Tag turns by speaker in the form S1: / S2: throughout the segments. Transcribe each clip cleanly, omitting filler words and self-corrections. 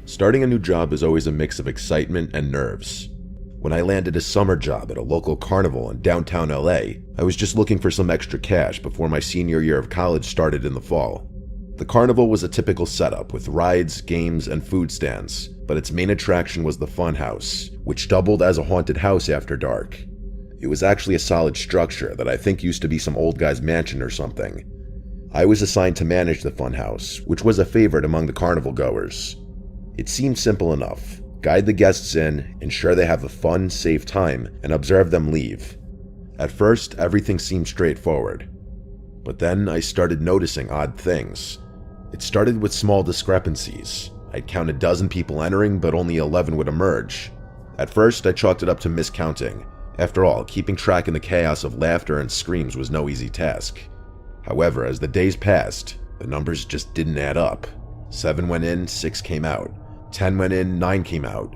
S1: Starting a new job is always a mix of excitement and nerves. When I landed a summer job at a local carnival in downtown LA, I was just looking for some extra cash before my senior year of college started in the fall. The carnival was a typical setup with rides, games, and food stands, but its main attraction was the funhouse, which doubled as a haunted house after dark. It was actually a solid structure that I think used to be some old guy's mansion or something. I was assigned to manage the funhouse, which was a favorite among the carnival goers. It seemed simple enough. Guide the guests in, ensure they have a fun, safe time, and observe them leave. At first, everything seemed straightforward. But then I started noticing odd things. It started with small discrepancies. I'd count a dozen people entering, but only 11 would emerge. At first, I chalked it up to miscounting. After all, keeping track in the chaos of laughter and screams was no easy task. However, as the days passed, the numbers just didn't add up. 7 went in, 6 came out. 10 went in, 9 came out.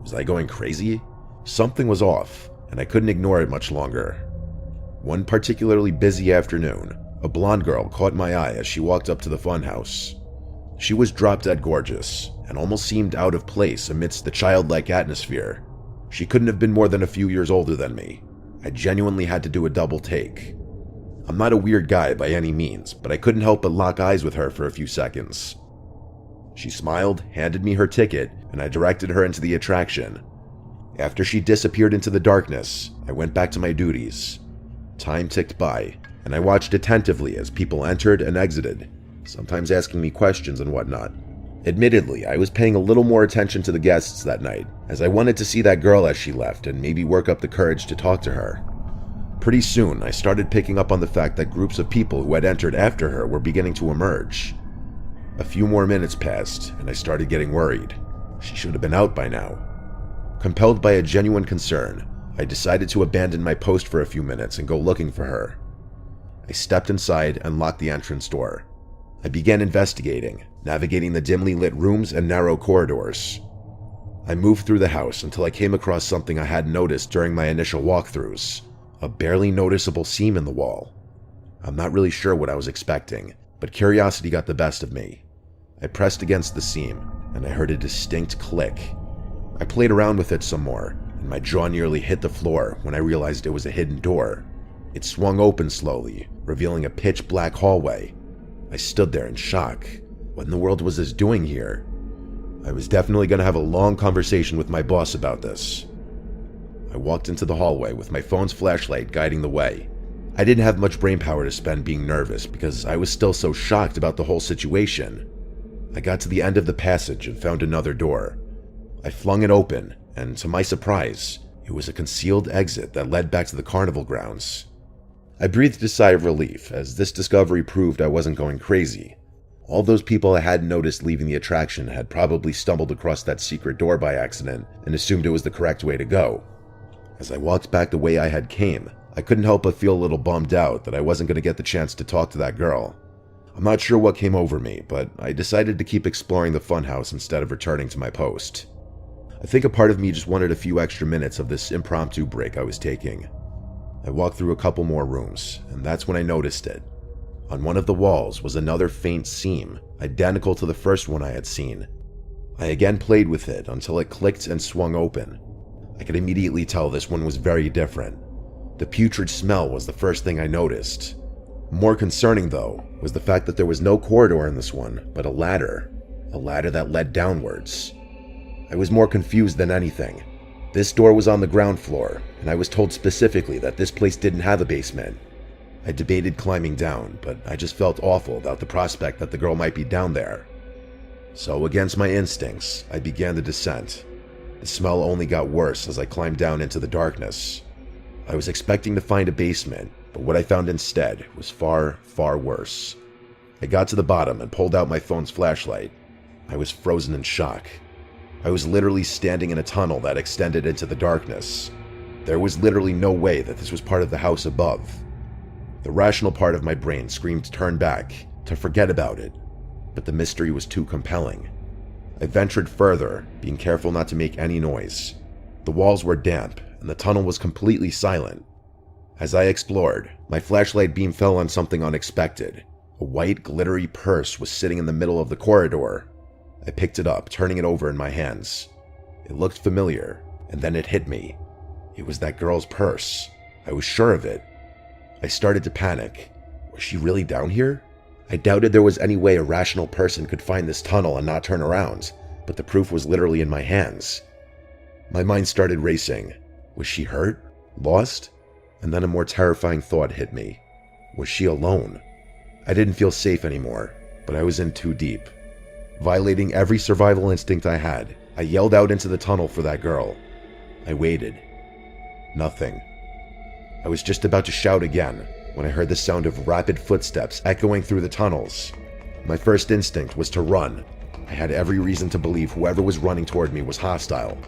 S1: Was I going crazy? Something was off, and I couldn't ignore it much longer. One particularly busy afternoon, a blonde girl caught my eye as she walked up to the funhouse. She was drop-dead gorgeous, and almost seemed out of place amidst the childlike atmosphere. She couldn't have been more than a few years older than me. I genuinely had to do a double take. I'm not a weird guy by any means, but I couldn't help but lock eyes with her for a few seconds. She smiled, handed me her ticket, and I directed her into the attraction. After she disappeared into the darkness, I went back to my duties. Time ticked by, and I watched attentively as people entered and exited, sometimes asking me questions and whatnot. Admittedly, I was paying a little more attention to the guests that night, as I wanted to see that girl as she left and maybe work up the courage to talk to her. Pretty soon, I started picking up on the fact that groups of people who had entered after her were beginning to emerge. A few more minutes passed, and I started getting worried. She should have been out by now. Compelled by a genuine concern, I decided to abandon my post for a few minutes and go looking for her. I stepped inside and locked the entrance door. I began investigating, navigating the dimly lit rooms and narrow corridors. I moved through the house until I came across something I hadn't noticed during my initial walkthroughs, a barely noticeable seam in the wall. I'm not really sure what I was expecting, but curiosity got the best of me. I pressed against the seam, and I heard a distinct click. I played around with it some more, and my jaw nearly hit the floor when I realized it was a hidden door. It swung open slowly, revealing a pitch-black hallway. I stood there in shock. What in the world was this doing here? I was definitely going to have a long conversation with my boss about this. I walked into the hallway with my phone's flashlight guiding the way. I didn't have much brainpower to spend being nervous because I was still so shocked about the whole situation. I got to the end of the passage and found another door. I flung it open, and to my surprise, it was a concealed exit that led back to the carnival grounds. I breathed a sigh of relief as this discovery proved I wasn't going crazy. All those people I hadn't noticed leaving the attraction had probably stumbled across that secret door by accident and assumed it was the correct way to go. As I walked back the way I had came, I couldn't help but feel a little bummed out that I wasn't going to get the chance to talk to that girl. I'm not sure what came over me, but I decided to keep exploring the funhouse instead of returning to my post. I think a part of me just wanted a few extra minutes of this impromptu break I was taking. I walked through a couple more rooms, and that's when I noticed it. On one of the walls was another faint seam, identical to the first one I had seen. I again played with it until it clicked and swung open. I could immediately tell this one was very different. The putrid smell was the first thing I noticed. More concerning, though, was the fact that there was no corridor in this one, but a ladder that led downwards. I was more confused than anything. This door was on the ground floor, and I was told specifically that this place didn't have a basement. I debated climbing down, but I just felt awful about the prospect that the girl might be down there. So against my instincts, I began the descent. The smell only got worse as I climbed down into the darkness. I was expecting to find a basement, but what I found instead was far, far worse. I got to the bottom and pulled out my phone's flashlight. I was frozen in shock. I was literally standing in a tunnel that extended into the darkness. There was literally no way that this was part of the house above. The rational part of my brain screamed to turn back, to forget about it, but the mystery was too compelling. I ventured further, being careful not to make any noise. The walls were damp, and the tunnel was completely silent. As I explored, my flashlight beam fell on something unexpected. A white, glittery purse was sitting in the middle of the corridor. I picked it up, turning it over in my hands. It looked familiar, and then it hit me. It was that girl's purse. I was sure of it. I started to panic. Was she really down here? I doubted there was any way a rational person could find this tunnel and not turn around, but the proof was literally in my hands. My mind started racing. Was she hurt? Lost? And then a more terrifying thought hit me. Was she alone? I didn't feel safe anymore, but I was in too deep. Violating every survival instinct I had, I yelled out into the tunnel for that girl. I waited. Nothing. I was just about to shout again when I heard the sound of rapid footsteps echoing through the tunnels. My first instinct was to run. I had every reason to believe whoever was running toward me was hostile.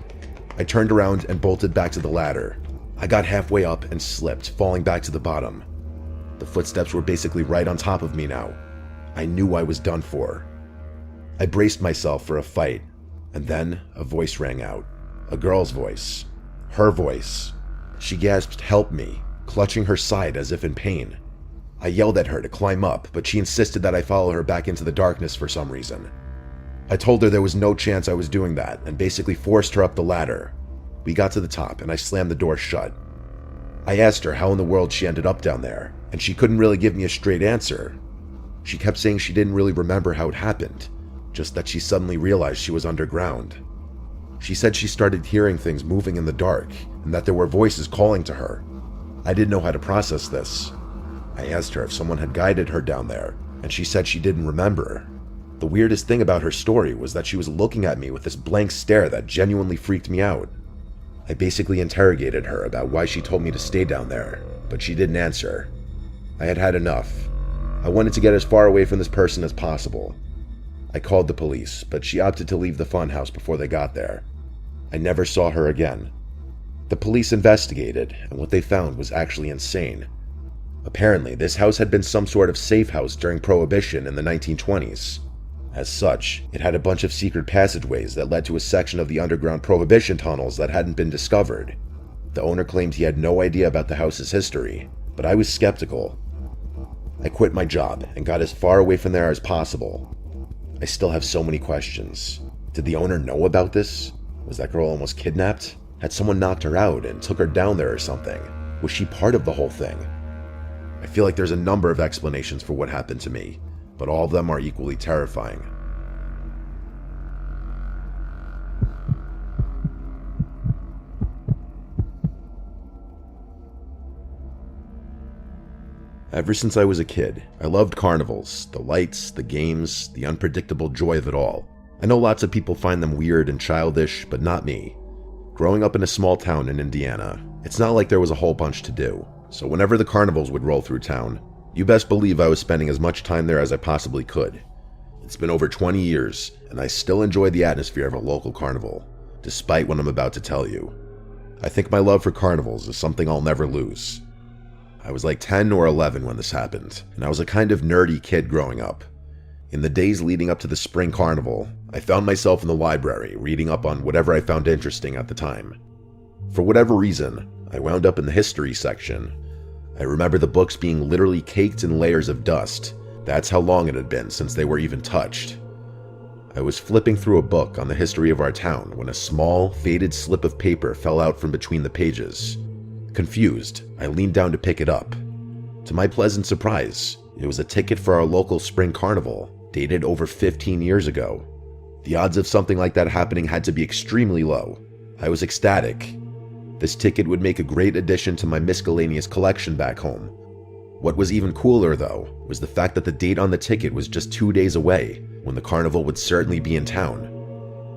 S1: I turned around and bolted back to the ladder. I got halfway up and slipped, falling back to the bottom. The footsteps were basically right on top of me now. I knew I was done for. I braced myself for a fight, and then a voice rang out. A girl's voice. Her voice. She gasped, "Help me," clutching her side as if in pain. I yelled at her to climb up, but she insisted that I follow her back into the darkness for some reason. I told her there was no chance I was doing that, and basically forced her up the ladder. We got to the top, and I slammed the door shut. I asked her how in the world she ended up down there, and she couldn't really give me a straight answer. She kept saying she didn't really remember how it happened, just that she suddenly realized she was underground. She said she started hearing things moving in the dark, and that there were voices calling to her. I didn't know how to process this. I asked her if someone had guided her down there, and she said she didn't remember. The weirdest thing about her story was that she was looking at me with this blank stare that genuinely freaked me out. I basically interrogated her about why she told me to stay down there, but she didn't answer. I had had enough. I wanted to get as far away from this person as possible. I called the police, but she opted to leave the funhouse before they got there. I never saw her again. The police investigated, and what they found was actually insane. Apparently, this house had been some sort of safe house during Prohibition in the 1920s. As such, it had a bunch of secret passageways that led to a section of the underground Prohibition tunnels that hadn't been discovered. The owner claimed he had no idea about the house's history, but I was skeptical. I quit my job and got as far away from there as possible. I still have so many questions. Did the owner know about this? Was that girl almost kidnapped? Had someone knocked her out and took her down there or something? Was she part of the whole thing? I feel like there's a number of explanations for what happened to me, but all of them are equally terrifying. Ever since I was a kid, I loved carnivals, the lights, the games, the unpredictable joy of it all. I know lots of people find them weird and childish, but not me. Growing up in a small town in Indiana, it's not like there was a whole bunch to do, so whenever the carnivals would roll through town, you best believe I was spending as much time there as I possibly could. It's been over 20 years, and I still enjoy the atmosphere of a local carnival, despite what I'm about to tell you. I think my love for carnivals is something I'll never lose. I was like 10 or 11 when this happened, and I was a kind of nerdy kid growing up. In the days leading up to the spring carnival, I found myself in the library reading up on whatever I found interesting at the time. For whatever reason, I wound up in the history section. I remember the books being literally caked in layers of dust. That's how long it had been since they were even touched. I was flipping through a book on the history of our town when a small, faded slip of paper fell out from between the pages. Confused, I leaned down to pick it up. To my pleasant surprise, it was a ticket for our local spring carnival, dated over 15 years ago. The odds of something like that happening had to be extremely low. I was ecstatic. This ticket would make a great addition to my miscellaneous collection back home. What was even cooler, though, was the fact that the date on the ticket was just 2 days away, when the carnival would certainly be in town.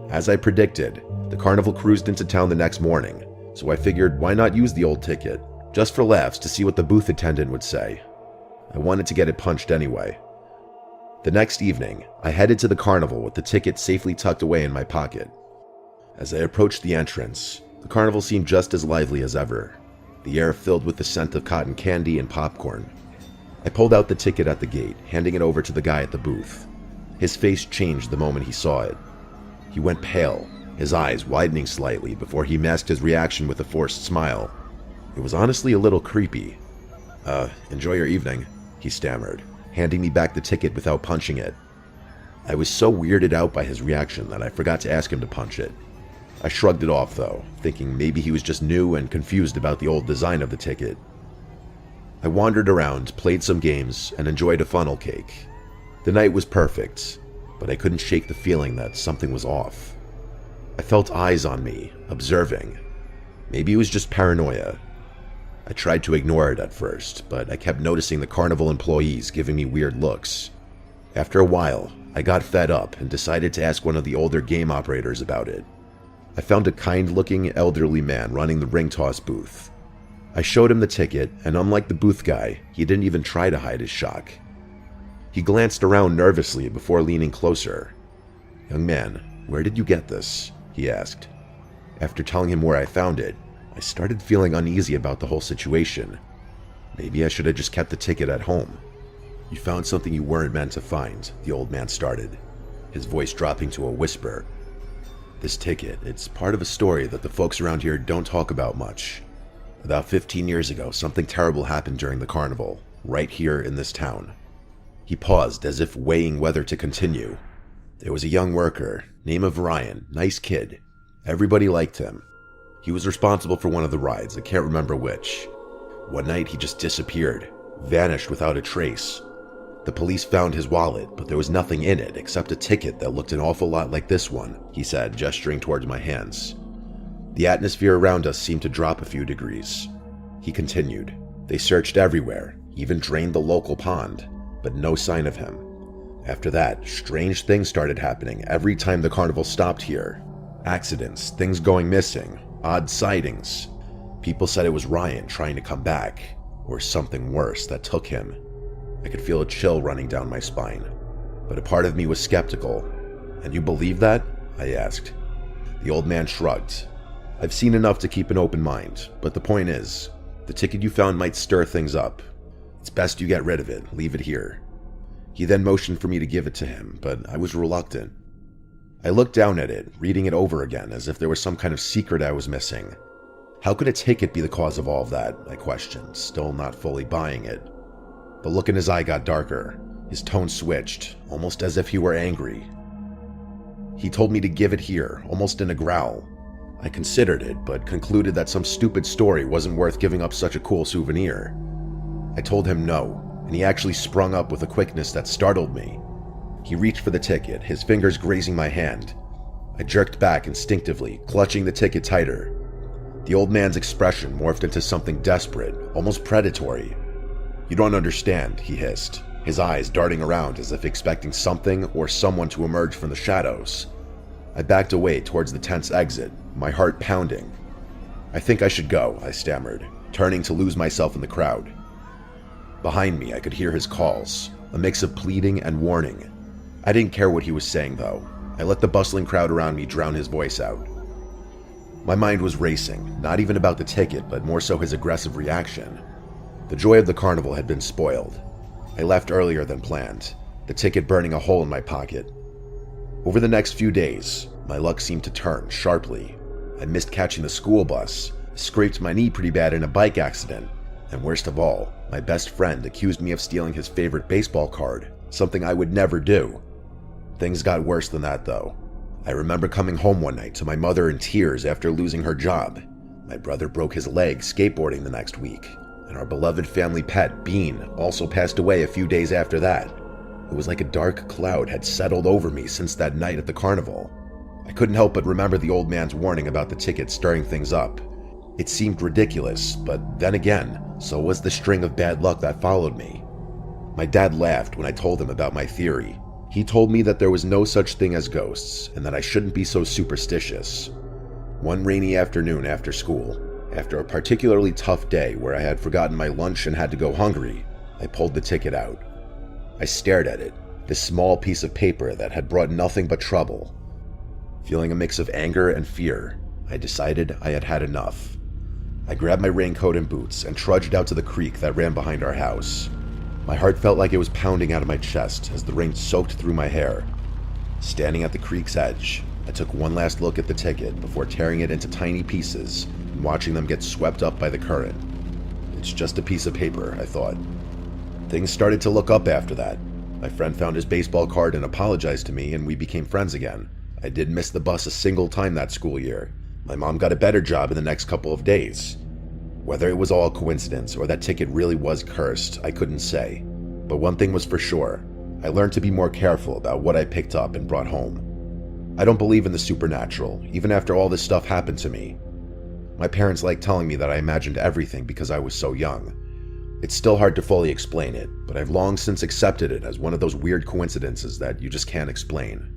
S1: As I predicted, the carnival cruised into town the next morning, so I figured why not use the old ticket, just for laughs to see what the booth attendant would say. I wanted to get it punched anyway. The next evening, I headed to the carnival with the ticket safely tucked away in my pocket. As I approached the entrance, the carnival seemed just as lively as ever, the air filled with the scent of cotton candy and popcorn. I pulled out the ticket at the gate, handing it over to the guy at the booth. His face changed the moment he saw it. He went pale, his eyes widening slightly before he masked his reaction with a forced smile. It was honestly a little creepy. Enjoy your evening," he stammered, handing me back the ticket without punching it. I was so weirded out by his reaction that I forgot to ask him to punch it. I shrugged it off though, thinking maybe he was just new and confused about the old design of the ticket. I wandered around, played some games, and enjoyed a funnel cake. The night was perfect, but I couldn't shake the feeling that something was off. I felt eyes on me, observing. Maybe it was just paranoia. I tried to ignore it at first, but I kept noticing the Carnival employees giving me weird looks. After a while, I got fed up and decided to ask one of the older game operators about it. I found a kind-looking elderly man running the ring toss booth. I showed him the ticket, and unlike the booth guy, he didn't even try to hide his shock. He glanced around nervously before leaning closer. "Young man, where did you get this?" he asked. After telling him where I found it, I started feeling uneasy about the whole situation. Maybe I should have just kept the ticket at home. "You found something you weren't meant to find," the old man started, his voice dropping to a whisper. "This ticket, it's part of a story that the folks around here don't talk about much. About 15 years ago, something terrible happened during the carnival, right here in this town." He paused as if weighing whether to continue. "There was a young worker, name of Ryan, nice kid. Everybody liked him. He was responsible for one of the rides, I can't remember which. One night he just disappeared, vanished without a trace. The police found his wallet, but there was nothing in it except a ticket that looked an awful lot like this one," he said, gesturing towards my hands. The atmosphere around us seemed to drop a few degrees. He continued. "They searched everywhere, even drained the local pond, but no sign of him. After that, strange things started happening every time the carnival stopped here. Accidents, things going missing, odd sightings. People said it was Ryan trying to come back, or something worse that took him." I could feel a chill running down my spine, but a part of me was skeptical. "And you believe that?" I asked. The old man shrugged. "I've seen enough to keep an open mind, but the point is, the ticket you found might stir things up. It's best you get rid of it, leave it here." He then motioned for me to give it to him, but I was reluctant. I looked down at it, reading it over again as if there was some kind of secret I was missing. How could a ticket be the cause of all of that? I questioned, still not fully buying it. The look in his eye got darker. His tone switched, almost as if he were angry. He told me to give it here, almost in a growl. I considered it, but concluded that some stupid story wasn't worth giving up such a cool souvenir. I told him no, and he actually sprung up with a quickness that startled me. He reached for the ticket, his fingers grazing my hand. I jerked back instinctively, clutching the ticket tighter. The old man's expression morphed into something desperate, almost predatory. "You don't understand," he hissed, his eyes darting around as if expecting something or someone to emerge from the shadows. I backed away towards the tent's exit, my heart pounding. "I think I should go," I stammered, turning to lose myself in the crowd. Behind me, I could hear his calls, a mix of pleading and warning. I didn't care what he was saying, though. I let the bustling crowd around me drown his voice out. My mind was racing, not even about the ticket, but more so his aggressive reaction. The joy of the carnival had been spoiled. I left earlier than planned, the ticket burning a hole in my pocket. Over the next few days, my luck seemed to turn sharply. I missed catching the school bus, scraped my knee pretty bad in a bike accident, and worst of all, my best friend accused me of stealing his favorite baseball card, something I would never do. Things got worse than that, though. I remember coming home one night to my mother in tears after losing her job. My brother broke his leg skateboarding the next week, and our beloved family pet, Bean, also passed away a few days after that. It was like a dark cloud had settled over me since that night at the carnival. I couldn't help but remember the old man's warning about the ticket stirring things up. It seemed ridiculous, but then again, so was the string of bad luck that followed me. My dad laughed when I told him about my theory. He told me that there was no such thing as ghosts, and that I shouldn't be so superstitious. One rainy afternoon after school, after a particularly tough day where I had forgotten my lunch and had to go hungry, I pulled the ticket out. I stared at it, this small piece of paper that had brought nothing but trouble. Feeling a mix of anger and fear, I decided I had had enough. I grabbed my raincoat and boots and trudged out to the creek that ran behind our house. My heart felt like it was pounding out of my chest as the rain soaked through my hair. Standing at the creek's edge, I took one last look at the ticket before tearing it into tiny pieces and watching them get swept up by the current. It's just a piece of paper, I thought. Things started to look up after that. My friend found his baseball card and apologized to me, and we became friends again. I didn't miss the bus a single time that school year. My mom got a better job in the next couple of days. Whether it was all a coincidence or that ticket really was cursed, I couldn't say. But one thing was for sure. I learned to be more careful about what I picked up and brought home. I don't believe in the supernatural, even after all this stuff happened to me. My parents like telling me that I imagined everything because I was so young. It's still hard to fully explain it, but I've long since accepted it as one of those weird coincidences that you just can't explain.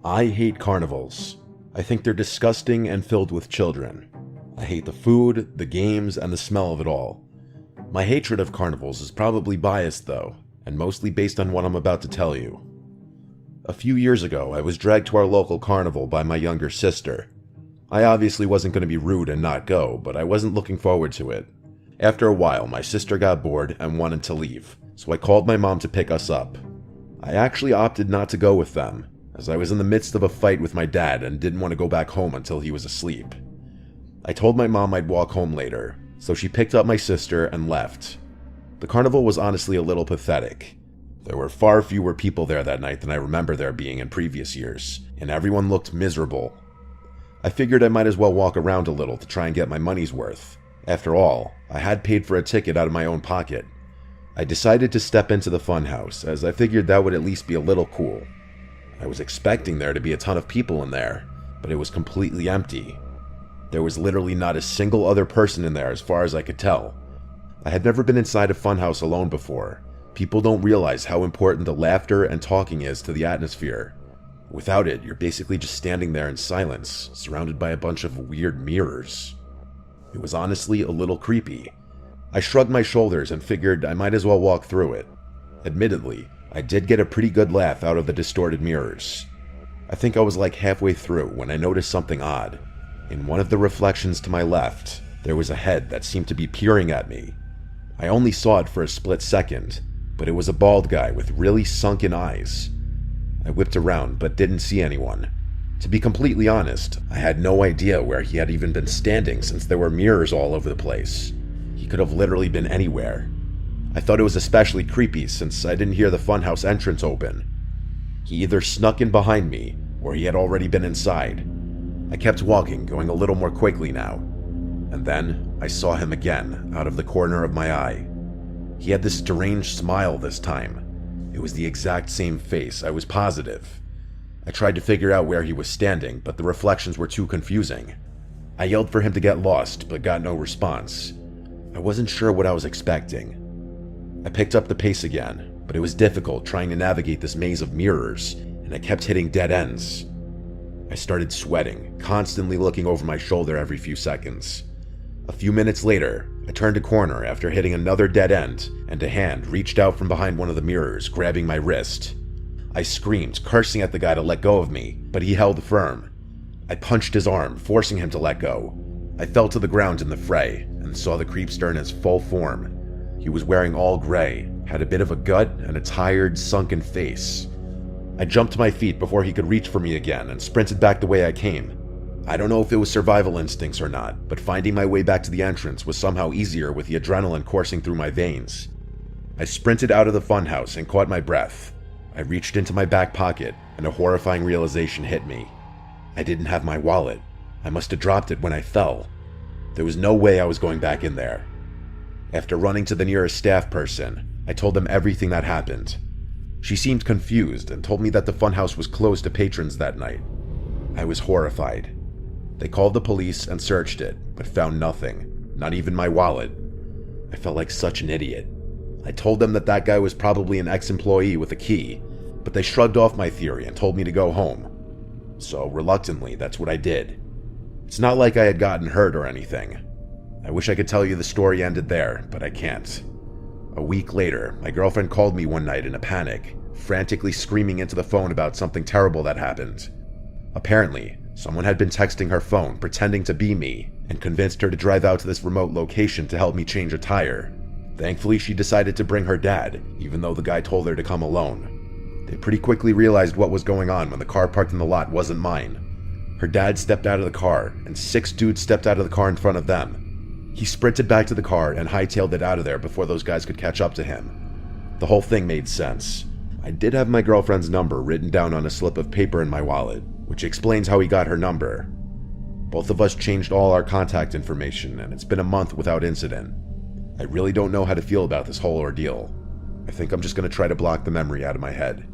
S1: I hate carnivals. I think they're disgusting and filled with children. I hate the food, the games, and the smell of it all. My hatred of carnivals is probably biased though, and mostly based on what I'm about to tell you. A few years ago, I was dragged to our local carnival by my younger sister. I obviously wasn't going to be rude and not go, but I wasn't looking forward to it. After a while, my sister got bored and wanted to leave, so I called my mom to pick us up. I actually opted not to go with them, as I was in the midst of a fight with my dad and didn't want to go back home until he was asleep. I told my mom I'd walk home later, so she picked up my sister and left. The carnival was honestly a little pathetic. There were far fewer people there that night than I remember there being in previous years, and everyone looked miserable. I figured I might as well walk around a little to try and get my money's worth. After all, I had paid for a ticket out of my own pocket. I decided to step into the funhouse, as I figured that would at least be a little cool. I was expecting there to be a ton of people in there, but it was completely empty. There was literally not a single other person in there as far as I could tell. I had never been inside a funhouse alone before. People don't realize how important the laughter and talking is to the atmosphere. Without it, you're basically just standing there in silence, surrounded by a bunch of weird mirrors. It was honestly a little creepy. I shrugged my shoulders and figured I might as well walk through it. Admittedly, I did get a pretty good laugh out of the distorted mirrors. I think I was like halfway through when I noticed something odd. In one of the reflections to my left, there was a head that seemed to be peering at me. I only saw it for a split second, but it was a bald guy with really sunken eyes. I whipped around but didn't see anyone. To be completely honest, I had no idea where he had even been standing since there were mirrors all over the place. He could have literally been anywhere. I thought it was especially creepy since I didn't hear the funhouse entrance open. He either snuck in behind me, or he had already been inside. I kept walking, going a little more quickly now. And then, I saw him again, out of the corner of my eye. He had this deranged smile this time. It was the exact same face, I was positive. I tried to figure out where he was standing, but the reflections were too confusing. I yelled for him to get lost, but got no response. I wasn't sure what I was expecting. I picked up the pace again, but it was difficult trying to navigate this maze of mirrors, and I kept hitting dead ends. I started sweating, constantly looking over my shoulder every few seconds. A few minutes later, I turned a corner after hitting another dead end, and a hand reached out from behind one of the mirrors, grabbing my wrist. I screamed, cursing at the guy to let go of me, but he held firm. I punched his arm, forcing him to let go. I fell to the ground in the fray, and saw the creepster in his full form. He was wearing all gray, had a bit of a gut, and a tired, sunken face. I jumped to my feet before he could reach for me again and sprinted back the way I came. I don't know if it was survival instincts or not, but finding my way back to the entrance was somehow easier with the adrenaline coursing through my veins. I sprinted out of the funhouse and caught my breath. I reached into my back pocket, and a horrifying realization hit me. I didn't have my wallet. I must have dropped it when I fell. There was no way I was going back in there. After running to the nearest staff person, I told them everything that happened. She seemed confused and told me that the funhouse was closed to patrons that night. I was horrified. They called the police and searched it, but found nothing, not even my wallet. I felt like such an idiot. I told them that that guy was probably an ex-employee with a key, but they shrugged off my theory and told me to go home. So, reluctantly, that's what I did. It's not like I had gotten hurt or anything. I wish I could tell you the story ended there, but I can't. A week later, my girlfriend called me one night in a panic, frantically screaming into the phone about something terrible that happened. Apparently, someone had been texting her phone pretending to be me and convinced her to drive out to this remote location to help me change a tire. Thankfully, she decided to bring her dad, even though the guy told her to come alone. They pretty quickly realized what was going on when the car parked in the lot wasn't mine. Her dad stepped out of the car, and 6 dudes stepped out of the car in front of them. He sprinted back to the car and hightailed it out of there before those guys could catch up to him. The whole thing made sense. I did have my girlfriend's number written down on a slip of paper in my wallet, which explains how he got her number. Both of us changed all our contact information, and it's been a month without incident. I really don't know how to feel about this whole ordeal. I think I'm just going to try to block the memory out of my head.